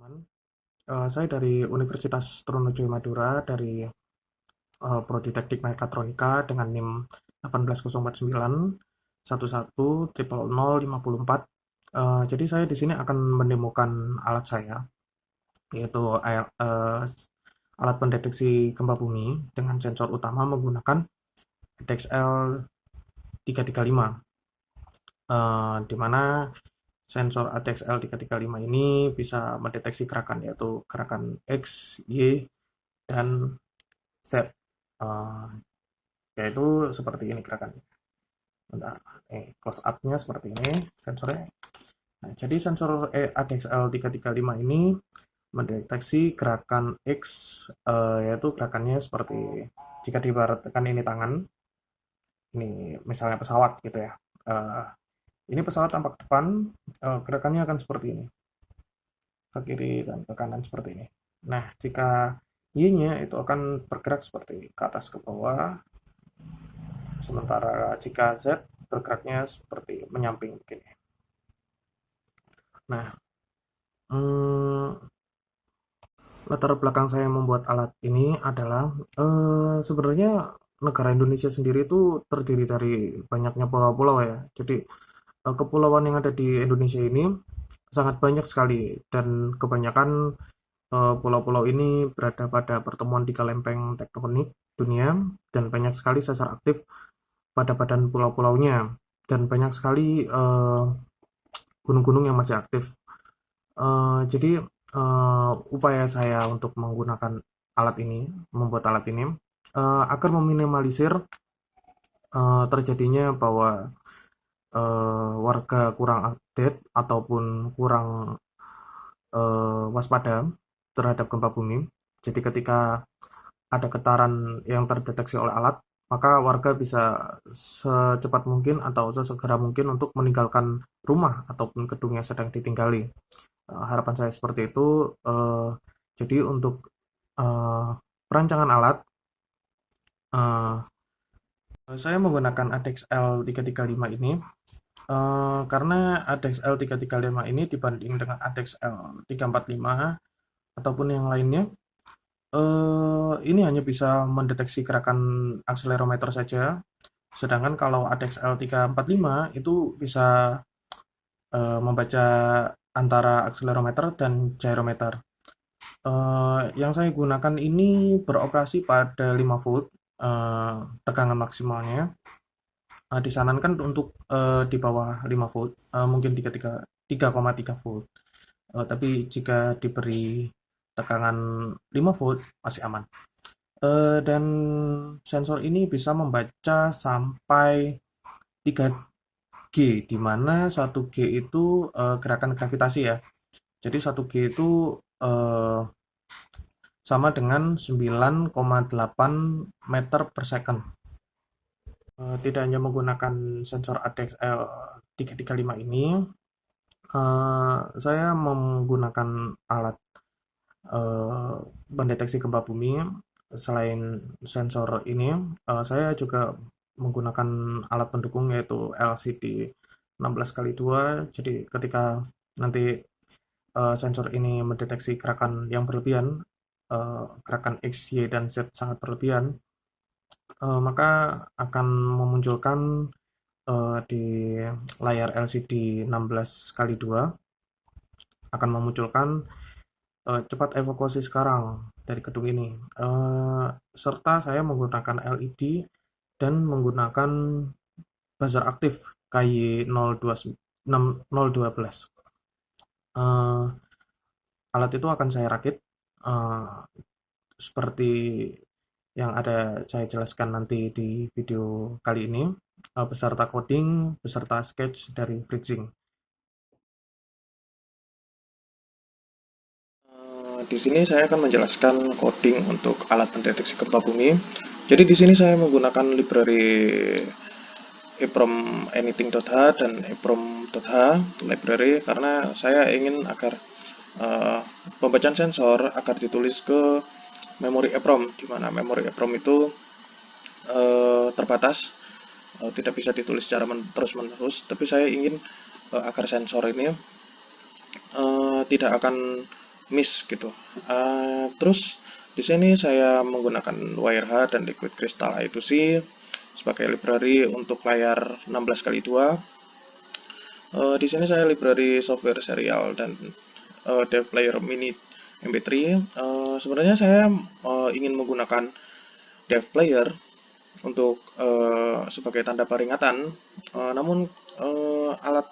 teman-teman. Saya dari Universitas Trunojoyo Madura dari Prodi Teknik Mekatronika dengan NIM 18049 11000054. Jadi saya di sini akan mendemokan alat saya, yaitu alat pendeteksi gempa bumi dengan sensor utama menggunakan DXL 335, di mana sensor ADXL 335 ini bisa mendeteksi gerakan, yaitu gerakan X, Y, dan Z. Eh, Yaitu seperti ini gerakannya. Bentar, close up-nya seperti ini sensornya. Nah, jadi sensor ADXL 335 ini mendeteksi gerakan X, yaitu gerakannya seperti jika diibaratkan ini tangan, ini misalnya pesawat gitu ya. Eh, ini pesawat tampak depan, gerakannya akan seperti ini, ke kiri dan ke kanan seperti ini. Nah, jika Y-nya itu akan bergerak seperti ke atas ke bawah, sementara jika Z bergeraknya seperti menyamping begini. Nah, hmm, latar belakang saya membuat alat ini adalah sebenarnya negara Indonesia sendiri itu terdiri dari banyaknya pulau-pulau ya. Jadi kepulauan yang ada di Indonesia ini sangat banyak sekali, dan kebanyakan pulau-pulau ini berada pada pertemuan tiga lempeng tektonik dunia, dan banyak sekali sesar aktif pada badan pulau-pulaunya, dan banyak sekali gunung-gunung yang masih aktif. Jadi upaya saya untuk menggunakan alat ini, membuat alat ini, agar meminimalisir terjadinya bahwa warga kurang update ataupun kurang waspada terhadap gempa bumi. Jadi ketika ada getaran yang terdeteksi oleh alat, maka warga bisa secepat mungkin atau sesegera mungkin untuk meninggalkan rumah ataupun gedung yang sedang ditinggali. Harapan saya seperti itu. Jadi untuk eh, perancangan alat, eh, saya menggunakan ADXL 335 ini, karena ADXL 335 ini dibanding dengan ADXL 345 ataupun yang lainnya, ini hanya bisa mendeteksi gerakan akselerometer saja, sedangkan kalau ADXL 345 itu bisa membaca antara akselerometer dan gyrometer. Yang saya gunakan ini beroperasi pada 5 volt tegangan maksimalnya. Disarankan untuk di bawah 5 volt, mungkin 3,3 volt. Tapi jika diberi tegangan 5 volt masih aman. Dan sensor ini bisa membaca sampai 3G, di mana 1G itu gerakan gravitasi ya. Jadi 1G itu eh, sama dengan 9,8 meter per second. Tidak hanya menggunakan sensor ADXL 335 ini, saya menggunakan alat eh, mendeteksi gempa bumi. Selain sensor ini, saya juga menggunakan alat pendukung, yaitu LCD 16x2. Jadi ketika nanti sensor ini mendeteksi gerakan yang berlebihan, gerakan X, Y, dan Z sangat berlebihan, maka akan memunculkan di layar LCD 16x2, akan memunculkan cepat evakuasi sekarang dari gedung ini. Serta saya menggunakan LED dan menggunakan buzzer aktif KY012. Alat itu akan saya rakit eh, seperti yang ada saya jelaskan nanti di video kali ini, beserta coding, beserta sketch dari bridging. Di sini saya akan menjelaskan coding untuk alat pendeteksi gempa bumi. Jadi di sini saya menggunakan library EEPROM anything.h dan EEPROM.h library, karena saya ingin agar pembacaan sensor agar ditulis ke memori EEPROM, di mana memori EEPROM itu terbatas, tidak bisa ditulis secara terus-menerus. Tapi saya ingin agar sensor ini tidak akan miss gitu. Terus di sini saya menggunakan WireHard dan Liquid Crystal I2C sebagai library untuk layar 16 kali 2. Di sini saya library software serial dan dev player mini MP3. Sebenarnya saya ingin menggunakan dev player untuk sebagai tanda peringatan, namun alat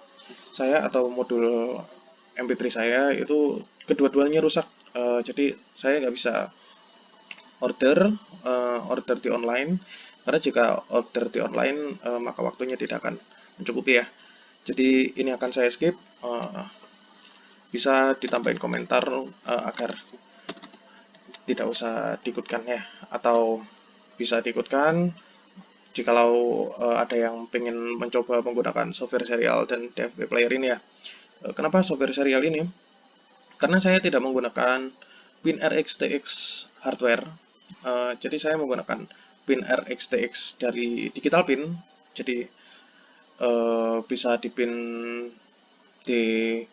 saya atau modul MP3 saya itu kedua-duanya rusak, jadi saya nggak bisa order order di online, karena jika order di online maka waktunya tidak akan mencukupi ya. Jadi ini akan saya skip, bisa ditambahin komentar agar tidak usah diikutkan ya, atau bisa diikutkan jikalau ada yang pengen mencoba menggunakan software serial dan DFB player ini ya. Kenapa software serial ini? Karena saya tidak menggunakan pin RxTX hardware. Jadi saya menggunakan pin RxTX dari digital pin. Jadi bisa dipin di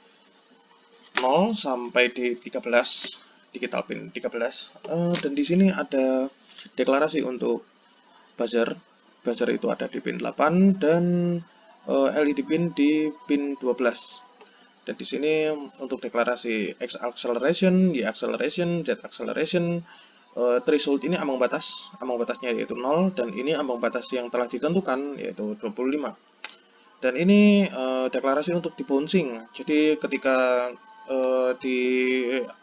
0 sampai di 13, digital pin 13. Dan di sini ada deklarasi untuk buzzer. Buzzer itu ada di pin 8 dan LED pin di pin 12. Dan di sini untuk deklarasi X acceleration, Y acceleration, Z acceleration, threshold ini ambang batasnya yaitu 0, dan ini ambang batas yang telah ditentukan yaitu 25. Dan ini deklarasi untuk debouncing. Jadi ketika di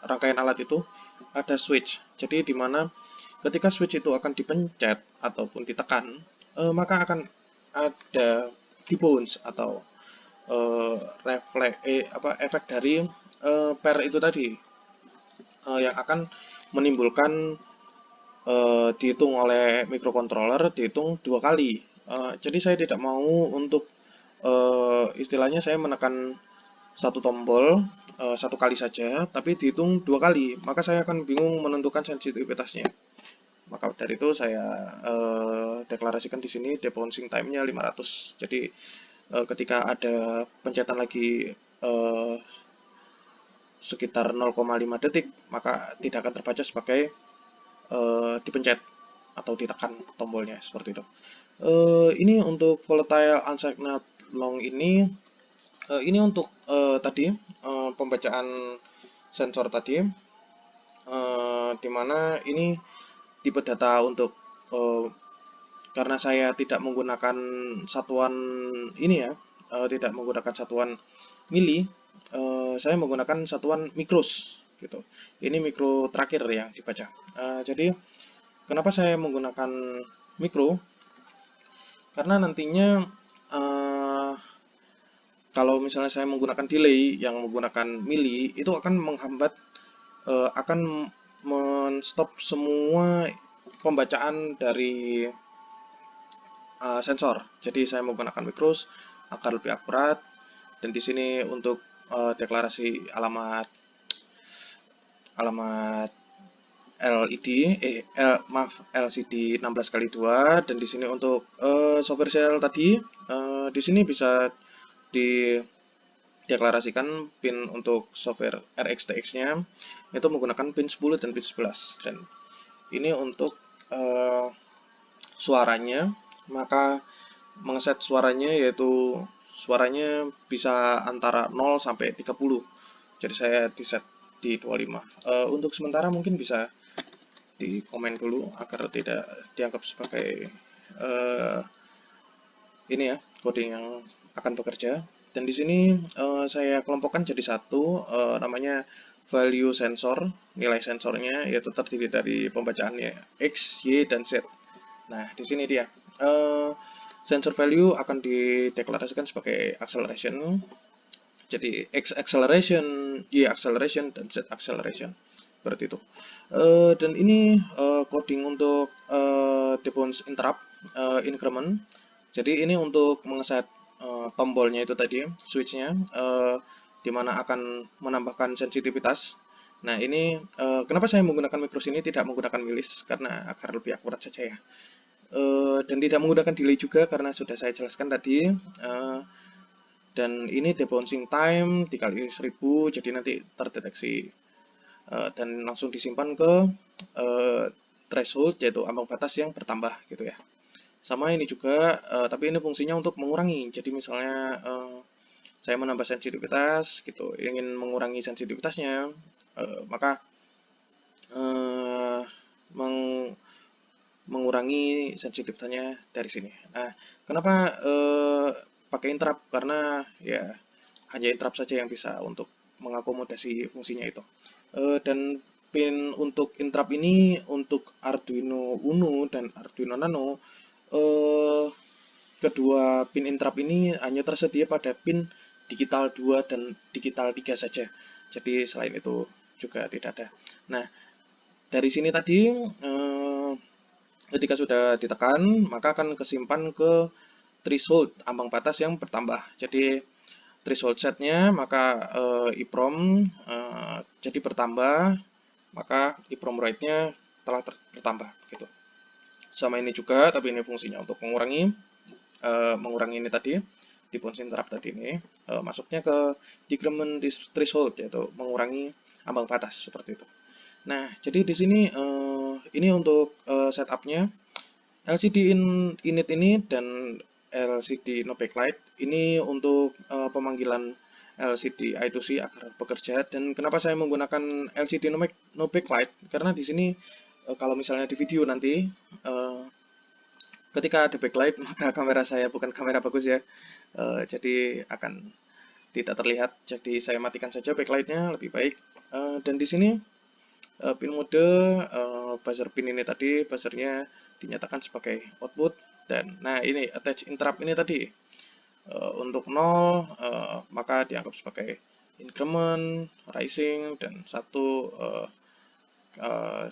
rangkaian alat itu ada switch. Jadi di mana ketika switch itu akan dipencet ataupun ditekan, maka akan ada debounce atau efek dari pair itu tadi, yang akan menimbulkan dihitung oleh microcontroller, dihitung 2 kali. Jadi saya tidak mau untuk istilahnya saya menekan satu tombol 1 kali saja, tapi dihitung 2 kali, maka saya akan bingung menentukan sensitivitasnya. Maka dari itu saya deklarasikan di sini debouncing time-nya 500. Jadi ketika ada pencetan lagi sekitar 0,5 detik, maka tidak akan terbaca sebagai dipencet atau ditekan tombolnya seperti itu. Ini untuk volatile unsigned long ini untuk tadi pembacaan sensor tadi, dimana ini tipe data untuk karena saya tidak menggunakan satuan ini ya, tidak menggunakan satuan mili, saya menggunakan satuan mikros gitu. Ini mikro terakhir yang dibaca. Jadi kenapa saya menggunakan mikro? Karena nantinya kalau misalnya saya menggunakan delay yang menggunakan mili, itu akan menghambat, akan men-stop semua pembacaan dari sensor. Jadi saya menggunakan mikros agar lebih akurat. Dan di sini untuk deklarasi alamat LED, LCD 16 kali 2, dan di sini untuk software serial tadi, di sini bisa dideklarasikan pin untuk software RxTX-nya itu menggunakan pin 10 dan pin 11. Dan ini untuk suaranya, maka mengeset suaranya yaitu suaranya bisa antara 0 sampai 30. Jadi saya di set di 25. Untuk sementara mungkin bisa di komen dulu agar tidak dianggap sebagai ini ya, coding yang akan bekerja. Dan di sini saya kelompokkan jadi satu, namanya value sensor. Nilai sensornya yaitu terdiri dari pembacaannya X, Y, dan Z. Nah, di sini dia. Sensor value akan dideklarasikan sebagai acceleration. Jadi X acceleration, Y acceleration, dan Z acceleration. Seperti itu. Dan ini coding untuk debounce interrupt increment. Jadi ini untuk mengeset tombolnya itu tadi, switchnya, di mana akan menambahkan sensitivitas. Nah ini kenapa saya menggunakan mikros ini tidak menggunakan milis, karena agar lebih akurat saja ya. Dan tidak menggunakan delay juga karena sudah saya jelaskan tadi. Dan ini debouncing time dikali 1000, jadi nanti terdeteksi dan langsung disimpan ke threshold, yaitu ambang batas yang bertambah gitu ya. Sama ini juga, tapi ini fungsinya untuk mengurangi. Jadi misalnya saya menambah sensitivitas gitu, ingin mengurangi sensitivitasnya, maka eh, meng- mengurangi sensitivitasnya dari sini. Nah, kenapa pakai interrupt? Karena ya hanya interrupt saja yang bisa untuk mengakomodasi fungsinya itu. Dan pin untuk interrupt ini untuk Arduino Uno dan Arduino Nano, eh, kedua pin interrupt ini hanya tersedia pada pin digital 2 dan digital 3 saja. Jadi selain itu juga tidak ada. Nah, dari sini tadi ketika sudah ditekan, maka akan kesimpan ke threshold ambang batas yang bertambah. Jadi threshold setnya maka EEPROM jadi bertambah, maka EEPROM write-nya telah bertambah gitu. Sama ini juga, tapi ini fungsinya untuk mengurangi ini tadi di function interrupt tadi ini masuknya ke decrement threshold, yaitu mengurangi ambang batas seperti itu. Nah, jadi di sini ini untuk setupnya LCD init ini dan LCD no backlight ini untuk pemanggilan LCD I2C agar bekerja. Dan kenapa saya menggunakan LCD no backlight? Karena di sini kalau misalnya di video nanti ketika ada backlight maka kamera saya bukan kamera bagus ya, jadi akan tidak terlihat. Jadi saya matikan saja backlightnya lebih baik. Dan di sini pin mode buzzer pin ini tadi, buzzernya dinyatakan sebagai output. Dan nah ini attach interrupt ini tadi untuk 0 maka dianggap sebagai increment, rising, dan 1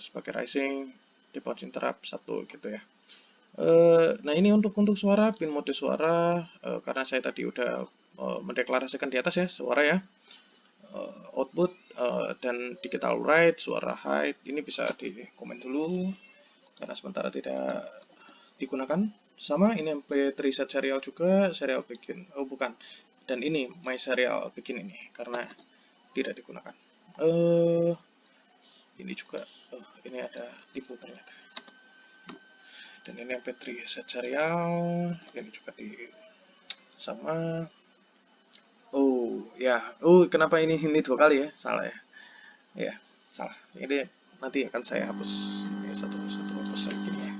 sebagai rising, default interrupt 1 gitu ya. Nah ini untuk suara, pin mode suara, karena saya tadi udah mendeklarasikan di atas ya suara ya, output dan digital write, suara hide, ini bisa di komen dulu karena sementara tidak digunakan. Sama ini MP3 set serial juga, serial begin, oh bukan, dan ini my serial begin ini karena tidak digunakan. Ini juga, ini ada tipu ternyata. Dan ini MP3 set serial, ini juga di sama. Oh ya, kenapa ini 2 kali ya? Salah ya. Ya, salah. Ini nanti akan saya hapus ini satu hapus lagi gini ya.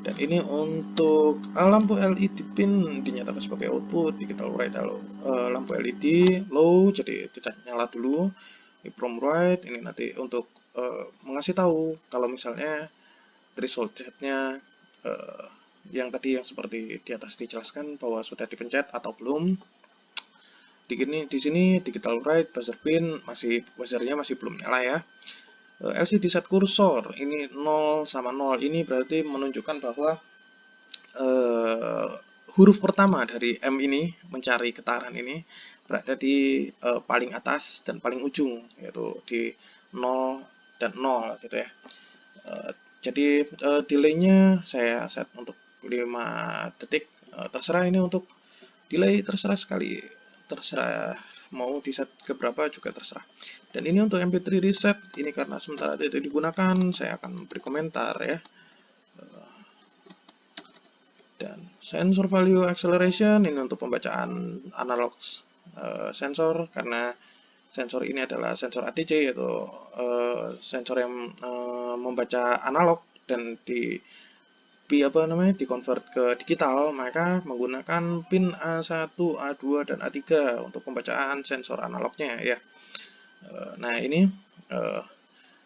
Dan ini untuk lampu LED pin dinyatakan sebagai output digital write. Lampu LED low jadi tidak nyala dulu. EEPROM write ini nanti untuk mengasih tahu kalau misalnya threshold setnya yang tadi yang seperti di atas dijelaskan bahwa sudah dipencet atau belum. Di sini digital write buzzer pin buzzernya masih belum nyala ya. LCD set kursor ini 0 sama 0, ini berarti menunjukkan bahwa huruf pertama dari M ini mencari getaran ini berada di paling atas dan paling ujung, yaitu di 0 dan 0 gitu ya. Jadi delaynya saya set untuk 5 detik, terserah ini untuk delay, terserah sekali, terserah mau di set ke berapa juga terserah. Dan ini untuk MP3 reset, ini karena sementara tidak digunakan, saya akan beri komentar ya. Dan sensor value acceleration ini untuk pembacaan analog sensor, karena sensor ini adalah sensor ADC, yaitu sensor yang membaca analog dan dikonvert ke digital, maka menggunakan pin A1, A2, dan A3 untuk pembacaan sensor analognya ya. Nah ini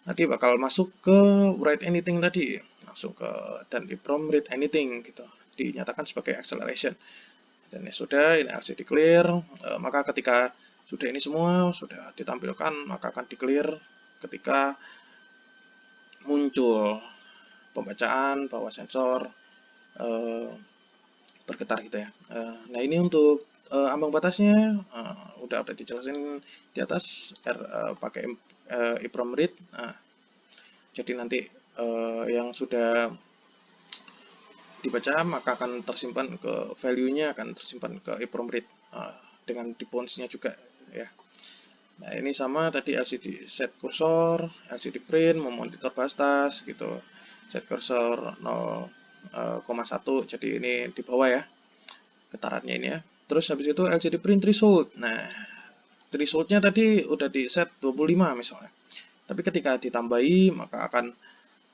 nanti bakal masuk ke write anything tadi, langsung ke dan di EEPROM read anything gitu, dinyatakan sebagai acceleration. Dan ya sudah, ini LCD clear, maka ketika sudah ini semua sudah ditampilkan, maka akan di clear ketika muncul pembacaan bahwa sensor bergetar gitu ya. Nah ini untuk ambang batasnya udah dijelasin di atas, pakai EEPROM read. Jadi nanti yang sudah dibaca maka akan tersimpan ke value-nya, akan tersimpan ke EEPROM read dengan debounce-nya juga ya. Nah, ini sama tadi LCD set kursor, LCD print, memonitor batas gitu. Set kursor 0,1, jadi ini di bawah ya getarannya ini ya. Terus habis itu LCD print threshold. Nah, thresholdnya tadi udah di set 25 misalnya. Tapi ketika ditambahi maka akan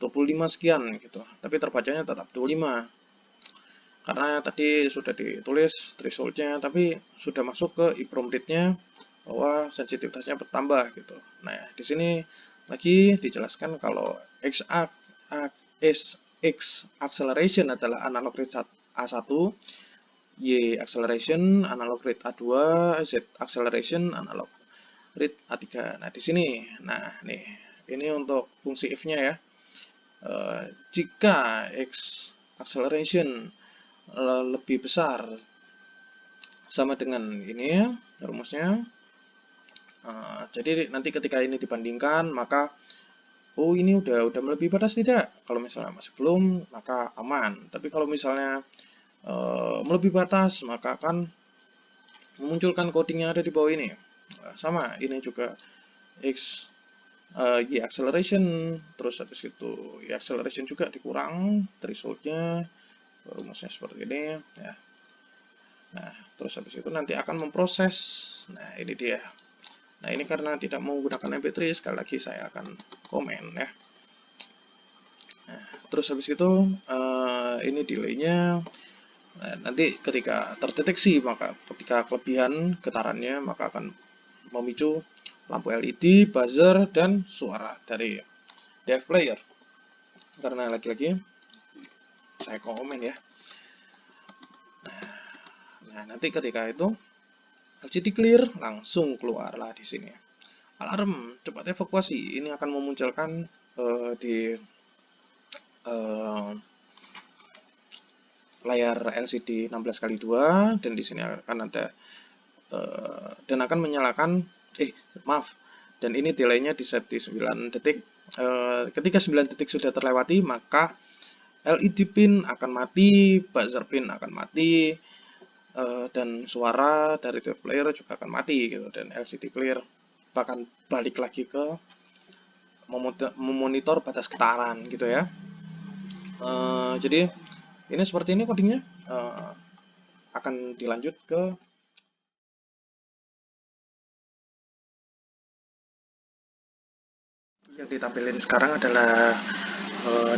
25 sekian gitu. Tapi terbacanya tetap 25. Karena tadi sudah ditulis thresholdnya, tapi sudah masuk ke EEPROM read-nya bahwa sensitivitasnya bertambah gitu. Nah, di sini lagi dijelaskan kalau X acceleration adalah analog rate A1, Y acceleration analog rate A2, Z acceleration analog rate A3. Nah, di sini. Nah, nih. Ini untuk fungsi if-nya ya. Jika X acceleration lebih besar sama dengan ini ya rumusnya. Jadi nanti ketika ini dibandingkan maka oh ini udah melebihi batas tidak. Kalau misalnya masih belum maka aman. Tapi kalau misalnya melebihi batas maka akan memunculkan coding yang ada di bawah ini. Sama ini juga X Y acceleration, terus habis itu Y acceleration juga dikurang thresholdnya, rumusnya seperti ini ya. Nah, terus habis itu nanti akan memproses. Nah, ini dia. Nah, ini karena tidak menggunakan MP3, sekali lagi saya akan komen ya. Nah, terus habis itu ini delaynya. Nah, nanti ketika terdeteksi, maka ketika kelebihan getarannya, maka akan memicu lampu LED, buzzer, dan suara dari DF player. Karena lagi-lagi saya komen ya. Nah, nanti ketika itu LCD clear, langsung keluarlah di sini. Alarm cepat evakuasi. Ini akan memunculkan di layar LCD 16x2 dan di sini akan ada dan akan menyalakan maaf. Dan ini delaynya di set di 9 detik. Ketika 9 detik sudah terlewati, maka LED pin akan mati, buzzer pin akan mati, dan suara dari TV player juga akan mati gitu, dan LCD clear bahkan balik lagi ke memonitor batas getaran gitu ya. Jadi ini seperti ini codingnya. Akan dilanjut ke yang ditampilkan sekarang adalah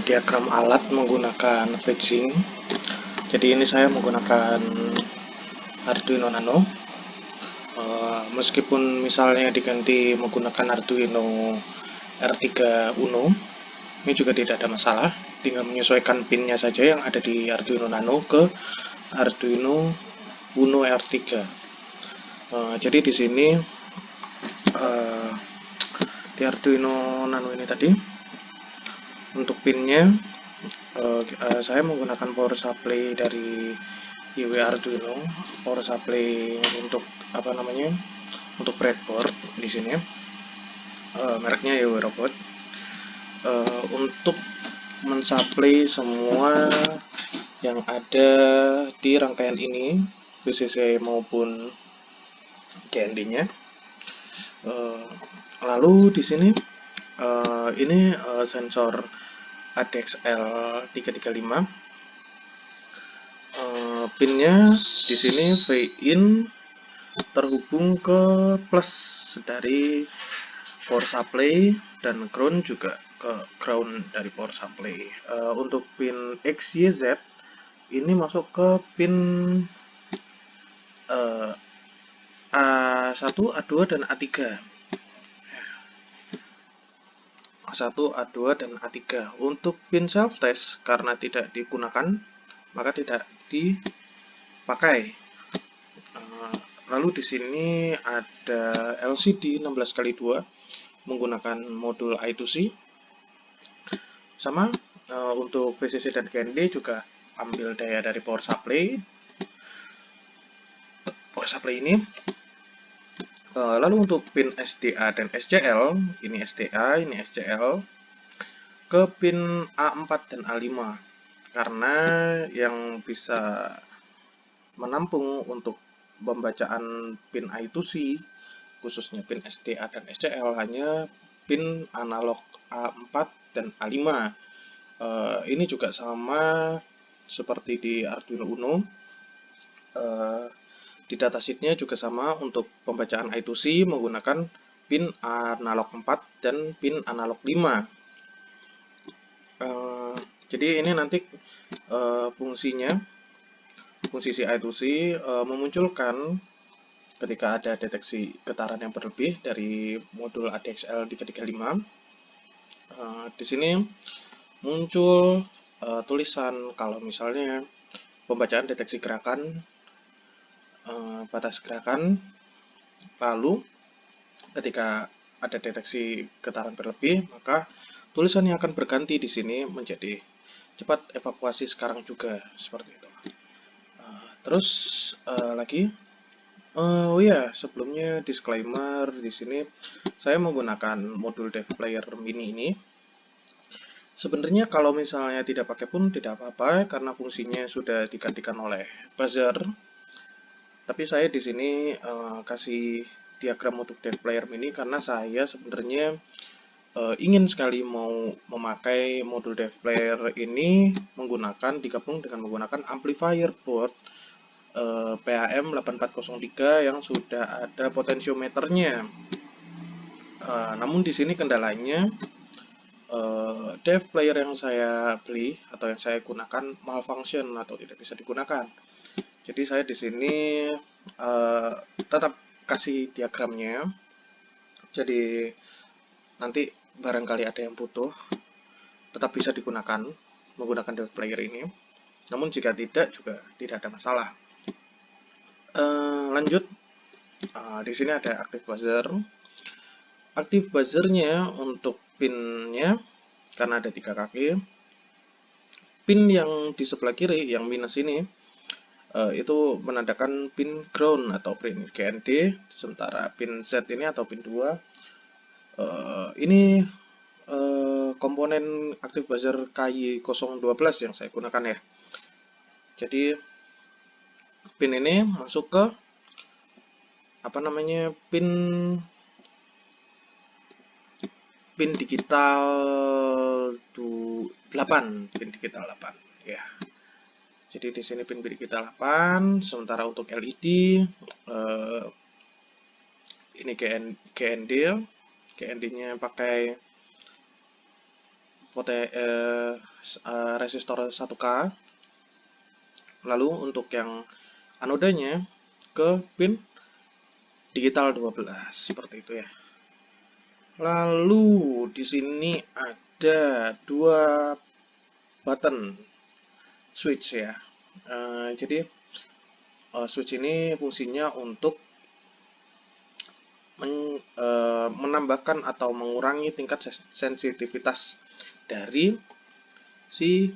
diagram alat menggunakan fetching. Jadi ini saya menggunakan Arduino Nano. Meskipun misalnya diganti menggunakan Arduino R3 Uno, ini juga tidak ada masalah. Tinggal menyesuaikan pinnya saja yang ada di Arduino Nano ke Arduino Uno R3. Jadi di sini di Arduino Nano ini tadi untuk pinnya saya menggunakan power supply dari IW Arduino, power supply untuk apa namanya, untuk breadboard di sini, mereknya IW Robot, untuk mensuplai semua yang ada di rangkaian ini, VCC maupun GND-nya. Lalu di sini ini sensor ADXL 335. Pinnya di sini V in terhubung ke plus dari power supply dan ground juga ke ground dari power supply. Untuk pin XYZ ini masuk ke pin A1, A2 dan A3. A1, A2 dan A3. Untuk pin self test karena tidak digunakan maka tidak dipakai. Lalu di sini ada LCD 16x2 menggunakan modul I2C. Sama untuk VCC dan GND juga ambil daya dari power supply. Ini. Lalu untuk pin SDA dan SCL, ini SDA, ini SCL, ke pin A4 dan A5. Karena yang bisa menampung untuk pembacaan pin I2C khususnya pin SDA dan SCL hanya pin analog A4 dan A5. Ini juga sama seperti di Arduino Uno. Di datasheetnya juga sama untuk pembacaan I2C menggunakan pin analog 4 dan pin analog 5. Jadi ini nanti fungsinya, fungsi si I2C memunculkan ketika ada deteksi getaran yang berlebih dari modul ADXL 335. Di sini muncul tulisan kalau misalnya pembacaan deteksi gerakan, batas gerakan, lalu ketika ada deteksi getaran berlebih, maka tulisan yang akan berganti di sini menjadi cepat evakuasi sekarang juga, seperti itu. Terus lagi, oh ya, sebelumnya disclaimer di sini saya menggunakan modul Dev Player Mini ini. Sebenarnya kalau misalnya tidak pakai pun tidak apa-apa karena fungsinya sudah digantikan oleh buzzer. Tapi saya di sini kasih diagram untuk Dev Player Mini karena saya sebenarnya ingin sekali mau memakai modul Dev Player ini digabung dengan menggunakan amplifier board PAM 8403 yang sudah ada potensiometernya. Namun di sini kendalanya Dev Player yang saya beli atau yang saya gunakan malfunction atau tidak bisa digunakan. Jadi saya di sini tetap kasih diagramnya. Jadi nanti barangkali ada yang butuh, tetap bisa digunakan menggunakan Dev Player ini. Namun jika tidak juga tidak ada masalah. Lanjut, di sini ada active buzzer. Active buzzernya untuk pinnya karena ada 3 kaki. Pin yang di sebelah kiri yang minus ini itu menandakan pin ground atau pin GND, sementara pin Z ini atau pin 2 ini komponen active buzzer KY012 yang saya gunakan ya. Jadi pin ini masuk ke pin digital 8, pin digital 8 ya. Jadi di sini pin digital 8, sementara untuk LED ini GND-nya pakai resistor 1K. Lalu untuk yang anodanya ke pin digital 12 seperti itu ya. Lalu di sini ada 2 button switch ya. Jadi switch ini fungsinya untuk menambahkan atau mengurangi tingkat sensitivitas dari si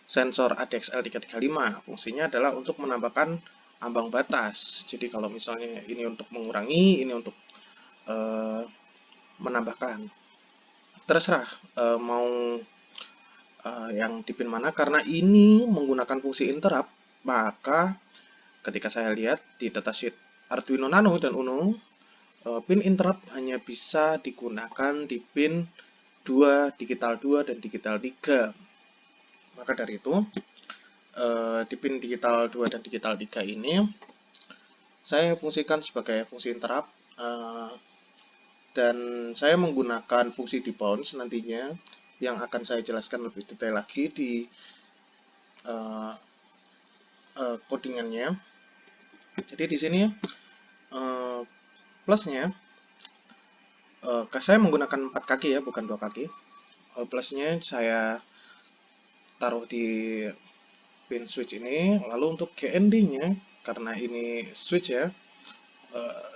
sensor ADXL 335. Fungsinya adalah untuk menambahkan ambang batas. Jadi kalau misalnya ini untuk mengurangi, ini untuk menambahkan. Terserah mau yang di pin mana, karena ini menggunakan fungsi interrupt, maka ketika saya lihat di datasheet Arduino Nano dan Uno, pin interrupt hanya bisa digunakan di pin 2, digital 2, dan digital 3. Maka dari itu, di pin digital 2 dan digital 3 ini, saya fungsikan sebagai fungsi interrupt, dan saya menggunakan fungsi debounce nantinya, yang akan saya jelaskan lebih detail lagi di codingannya. Jadi di sini plusnya, saya menggunakan 4 kaki ya, bukan 2 kaki. Plusnya saya taruh di pin switch ini. Lalu untuk GND-nya, karena ini switch ya,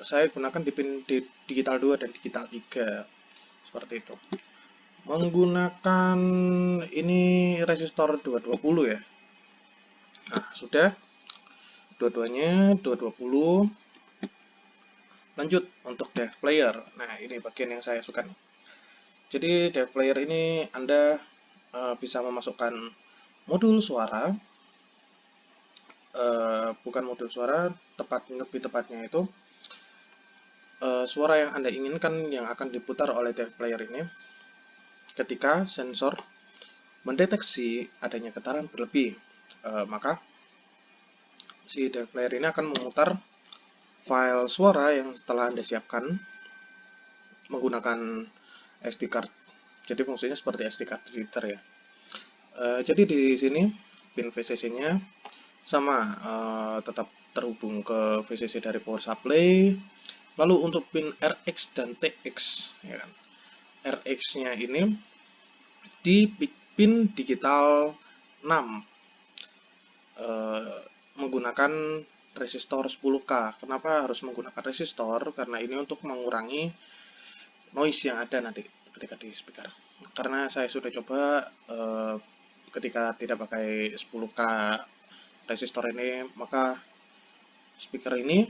saya gunakan di pin digital 2 dan digital 3 seperti itu. Menggunakan ini resistor 220 ya. Nah, sudah dua-duanya 220. Lanjut untuk Dev Player. Nah, ini bagian yang saya suka. Jadi Dev Player ini Anda bisa memasukkan modul suara, bukan modul suara, lebih tepatnya itu suara yang Anda inginkan yang akan diputar oleh DAV player ini ketika sensor mendeteksi adanya getaran berlebih. Maka si DAV player ini akan memutar file suara yang telah Anda siapkan menggunakan SD card. Jadi fungsinya seperti SD card reader ya. Jadi di sini pin VCC-nya sama, tetap terhubung ke VCC dari power supply. Lalu untuk pin RX dan TX, ya kan. RX-nya ini di pin digital 6 menggunakan resistor 10K. Kenapa harus menggunakan resistor? Karena ini untuk mengurangi noise yang ada nanti ketika di speaker. Karena saya sudah coba ketika tidak pakai 10K resistor ini, maka speaker ini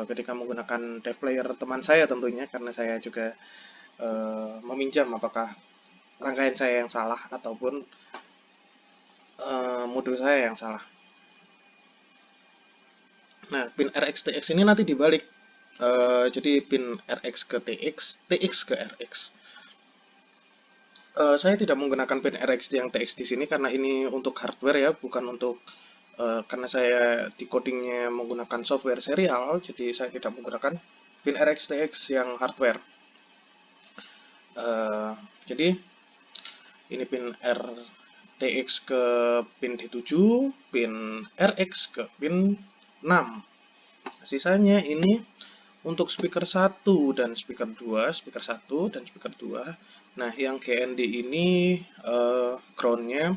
ketika menggunakan DAV player teman saya tentunya, karena saya juga meminjam apakah rangkaian saya yang salah ataupun modul saya yang salah. Nah, pin RX TX ini nanti dibalik. Jadi pin RX ke TX, TX ke RX. Saya tidak menggunakan pin RX yang TX di sini karena ini untuk hardware ya, bukan untuk karena saya decodingnya menggunakan software serial, jadi saya tidak menggunakan pin RX TX yang hardware. Jadi ini pin RTX ke pin D7, pin RX ke pin 6. Sisanya ini untuk speaker 1 dan speaker 2, speaker 1 dan speaker 2. Nah, yang GND ini ground-nya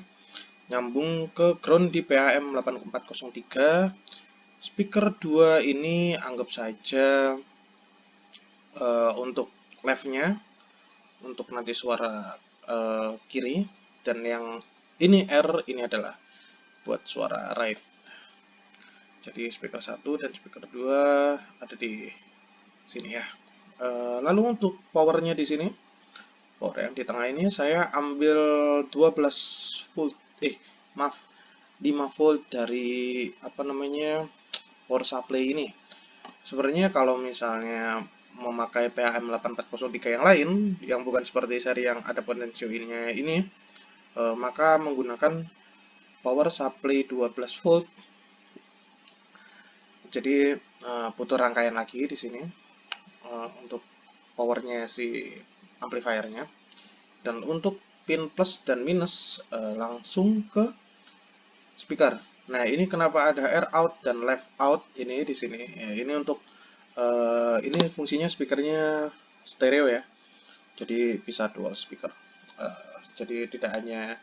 nyambung ke ground di PAM 8403. Speaker 2 ini anggap saja untuk left-nya, untuk nanti suara kiri, dan yang ini R ini adalah buat suara right. Jadi speaker 1 dan speaker 2 ada di sini ya. Lalu untuk powernya di sini, power yang di tengah ini saya ambil 12 volt, maaf, 5 volt dari power supply ini. Sebenarnya kalau misalnya memakai PAM 8403 yang lain, yang bukan seperti seri yang ada potensionya ini, maka menggunakan power supply 12 volt. Jadi butuh rangkaian lagi di sini untuk powernya si amplifiernya. Dan untuk pin plus dan minus langsung ke speaker. Nah, ini kenapa ada air out dan left out ini di sini. Ya, ini untuk ini fungsinya speakernya stereo ya. Jadi bisa dual speaker. Jadi tidak hanya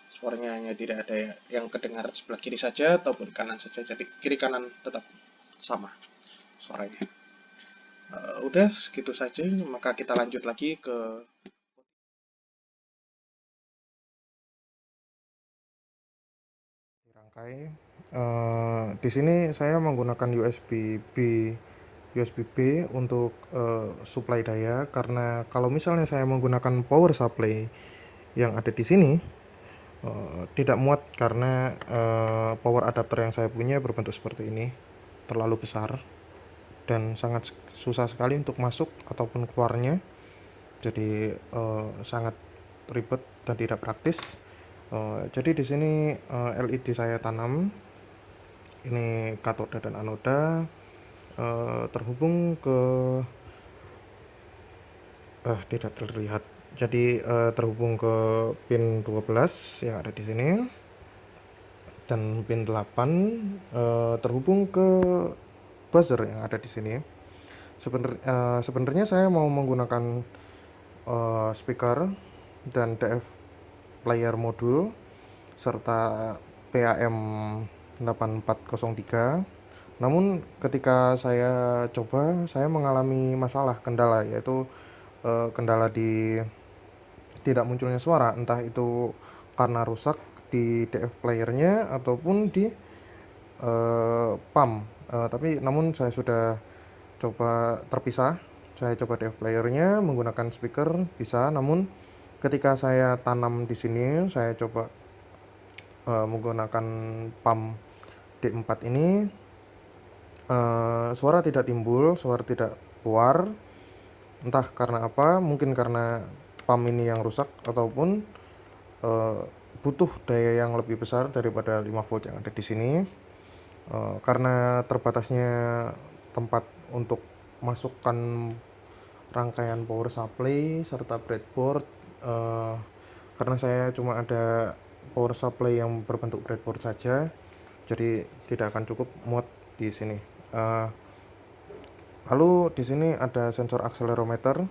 suaranya hanya tidak ada yang kedengar sebelah kiri saja ataupun kanan saja. Jadi kiri kanan tetap sama suaranya. Udah segitu saja, maka kita lanjut lagi ke Rangkai. Di sini saya menggunakan USB B untuk supply daya, karena kalau misalnya saya menggunakan power supply yang ada di sini tidak muat, karena power adapter yang saya punya berbentuk seperti ini, terlalu besar dan sangat susah sekali untuk masuk ataupun keluarnya. Jadi sangat ribet dan tidak praktis. Jadi di sini LED saya tanam, ini katoda dan anoda, terhubung ke tidak terlihat. Jadi terhubung ke pin 12 yang ada di sini, dan pin 8 terhubung ke buzzer yang ada di sini. Sebenarnya saya mau menggunakan speaker dan DF player modul serta PAM 8403. Namun ketika saya coba, saya mengalami masalah, kendala, yaitu kendala di tidak munculnya suara, entah itu karena rusak di DF playernya ataupun di PAM. Tapi namun saya sudah coba terpisah. Saya coba DF playernya menggunakan speaker bisa, namun ketika saya tanam di sini, saya coba menggunakan PAM D4 ini, suara tidak timbul, suara tidak keluar, entah karena apa, mungkin karena pump ini yang rusak ataupun butuh daya yang lebih besar daripada 5 volt yang ada di sini. Karena terbatasnya tempat untuk masukkan rangkaian power supply serta breadboard, karena saya cuma ada power supply yang berbentuk breadboard saja, jadi tidak akan cukup muat di sini. Lalu di sini ada sensor accelerometer.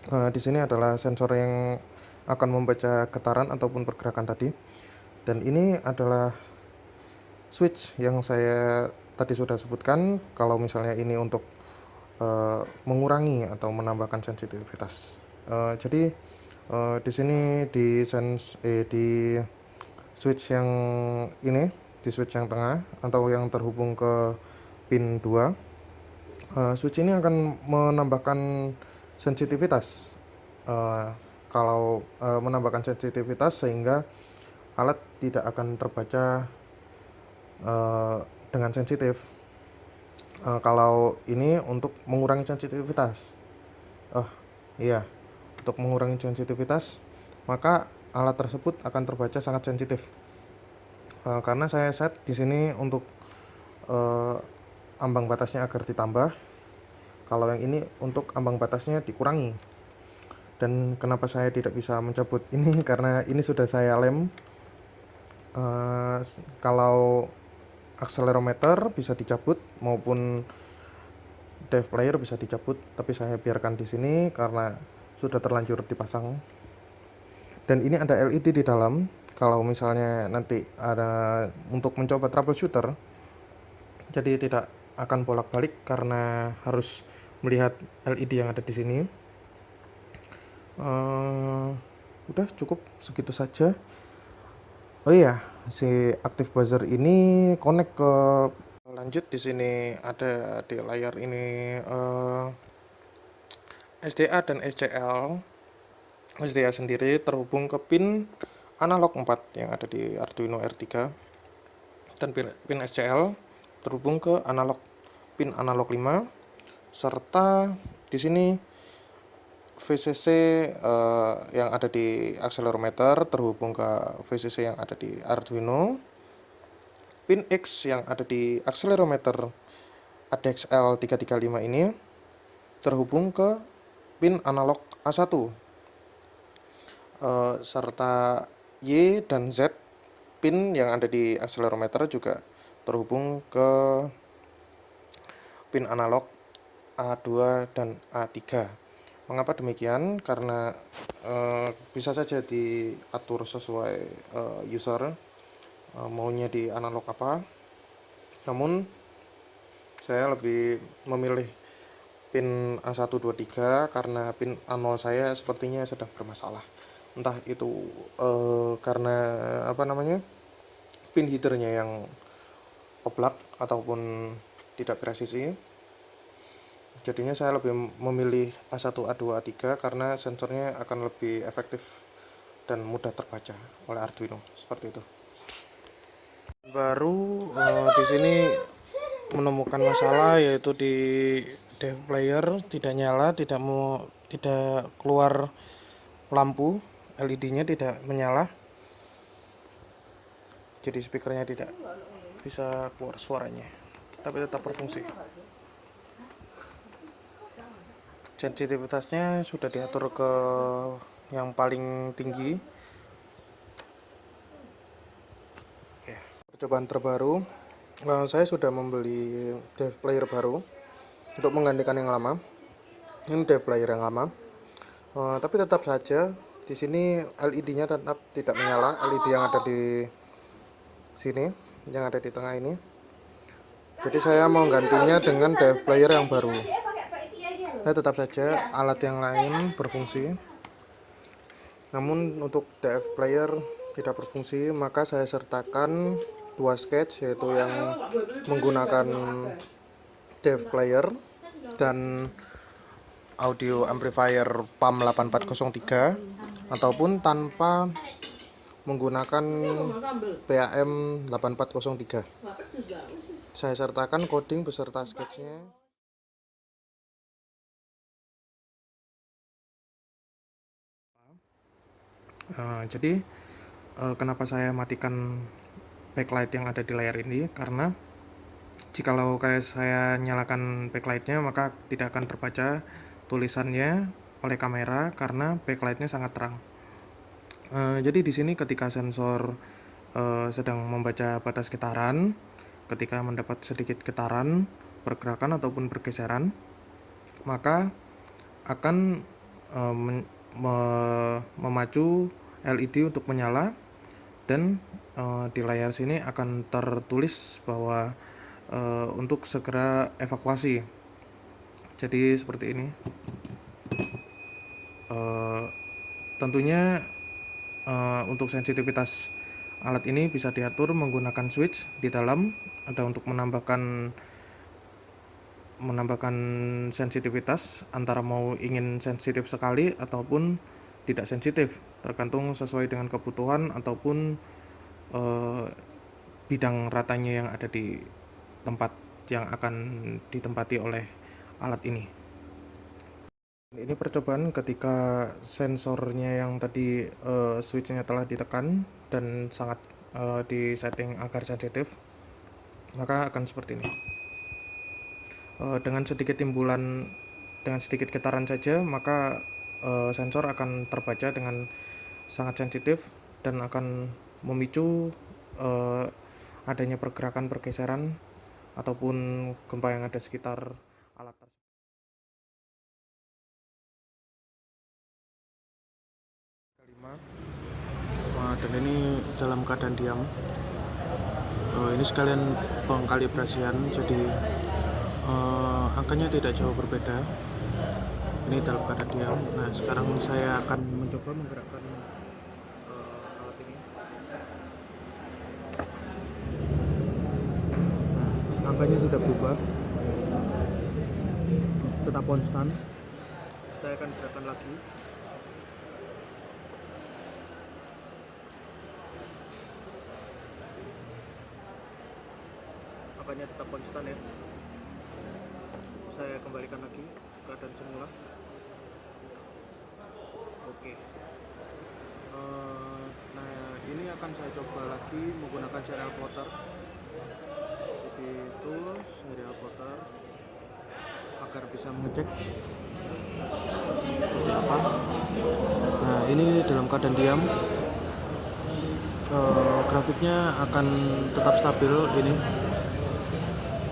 Di sini adalah sensor yang akan membaca getaran ataupun pergerakan tadi. Dan ini adalah switch yang saya tadi sudah sebutkan, kalau misalnya ini untuk mengurangi atau menambahkan sensitivitas. Jadi di sini di switch yang ini, di switch yang tengah atau yang terhubung ke pin 2, switch ini akan menambahkan sensitivitas. Kalau menambahkan sensitivitas sehingga alat tidak akan terbaca dengan sensitif. Kalau ini untuk mengurangi sensitivitas. Oh iya, untuk mengurangi sensitivitas, maka alat tersebut akan terbaca sangat sensitif. Karena saya set di sini untuk ambang batasnya agar ditambah. Kalau yang ini untuk ambang batasnya dikurangi. Dan kenapa saya tidak bisa mencabut ini? Karena ini sudah saya lem. Kalau accelerometer bisa dicabut maupun dev player bisa dicabut, tapi saya biarkan di sini karena sudah terlanjur dipasang. Dan ini ada LED di dalam. Kalau misalnya nanti ada untuk mencoba troubleshooter, jadi tidak akan bolak-balik karena harus melihat LED yang ada di sini. Udah cukup segitu saja. Oh iya, si active buzzer ini connect ke, lanjut di sini ada di layar ini SDA dan SCL. SDA sendiri terhubung ke pin analog 4 yang ada di Arduino R3, dan pin SCL terhubung ke pin analog 5, serta di sini VCC yang ada di accelerometer terhubung ke VCC yang ada di Arduino. Pin X yang ada di accelerometer ADXL 335 ini terhubung ke pin analog A1, serta Y dan Z pin yang ada di accelerometer juga terhubung ke pin analog A2 dan A3. Mengapa demikian? Karena bisa saja diatur sesuai user maunya di analog apa. Namun saya lebih memilih pin A123 karena pin A0 saya sepertinya sedang bermasalah. Entah itu karena pin headernya yang oblak ataupun tidak presisi. Jadinya saya lebih memilih A1, A2, A3 karena sensornya akan lebih efektif dan mudah terbaca oleh Arduino, seperti itu. Baru di sini menemukan masalah, yaitu di dev player tidak nyala, tidak keluar lampu, LED-nya tidak menyala. Jadi speakernya tidak bisa keluar suaranya, tapi tetap berfungsi. Sensitivitasnya sudah diatur ke yang paling tinggi. Ya, percobaan terbaru, saya sudah membeli dev player baru untuk menggantikan yang lama. Ini dev player yang lama, tapi tetap saja di sini LED-nya tetap tidak menyala. LED yang ada di sini, yang ada di tengah ini. Jadi saya mau gantinya dengan dev player yang baru. Saya tetap saja alat yang lain berfungsi, namun untuk DF player tidak berfungsi, maka saya sertakan dua sketch, yaitu yang menggunakan DF player dan audio amplifier PAM 8403 ataupun tanpa menggunakan PAM 8403. Saya sertakan coding beserta sketchnya. Jadi kenapa saya matikan backlight yang ada di layar ini, karena jikalau kayak saya nyalakan backlightnya maka tidak akan terbaca tulisannya oleh kamera karena backlightnya sangat terang. Jadi di sini ketika sensor sedang membaca batas getaran, ketika mendapat sedikit getaran, pergerakan ataupun pergeseran, maka akan memacu LED untuk menyala, dan di layar sini akan tertulis bahwa untuk segera evakuasi. Jadi seperti ini. Tentunya untuk sensitivitas alat ini bisa diatur menggunakan switch di dalam, ada untuk menambahkan sensitivitas antara mau ingin sensitif sekali ataupun tidak sensitif, tergantung sesuai dengan kebutuhan ataupun bidang ratanya yang ada di tempat yang akan ditempati oleh alat ini. Ini percobaan ketika sensornya yang tadi switchnya telah ditekan dan sangat disetting agar sensitif, maka akan seperti ini. Dengan sedikit timbulan, dengan sedikit getaran saja, maka sensor akan terbaca dengan sangat sensitif dan akan memicu adanya pergerakan pergeseran ataupun gempa yang ada sekitar alat tersebut. Dan ini dalam keadaan diam. Ini sekalian pengkalibrasian, jadi angkanya tidak jauh berbeda. Ini dalam keadaan diam. Nah, sekarang saya akan mencoba menggerakkan alat ini. Nah, angkanya sudah berubah, tetap konstan. Saya akan gerakkan lagi. Angkanya tetap konstan ya. Saya kembalikan lagi keadaan semula. Oke. Nah, ini akan saya coba lagi menggunakan serial plotter. Jadi tools serial plotter agar bisa mengecek seperti apa. Nah, ini dalam keadaan diam. Grafiknya akan tetap stabil ini,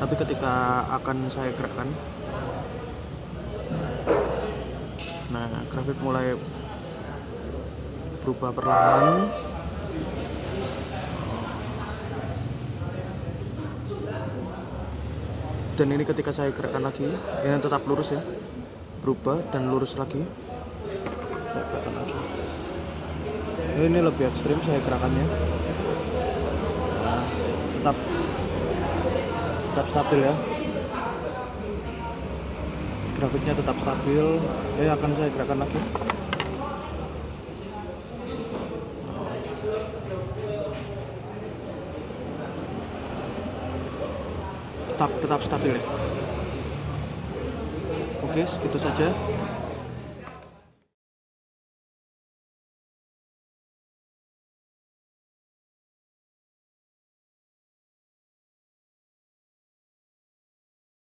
tapi ketika akan saya gerakkan, nah grafik mulai berubah perlahan. Dan ini ketika saya gerakkan lagi, ini tetap lurus ya, berubah dan lurus lagi. Saya gerakkan lagi. Ini lebih ekstrim saya gerakannya. Nah, tetap stabil ya. Grafiknya tetap stabil. Ini akan saya gerakan lagi. Tetap stabil ya. Oke, segitu saja.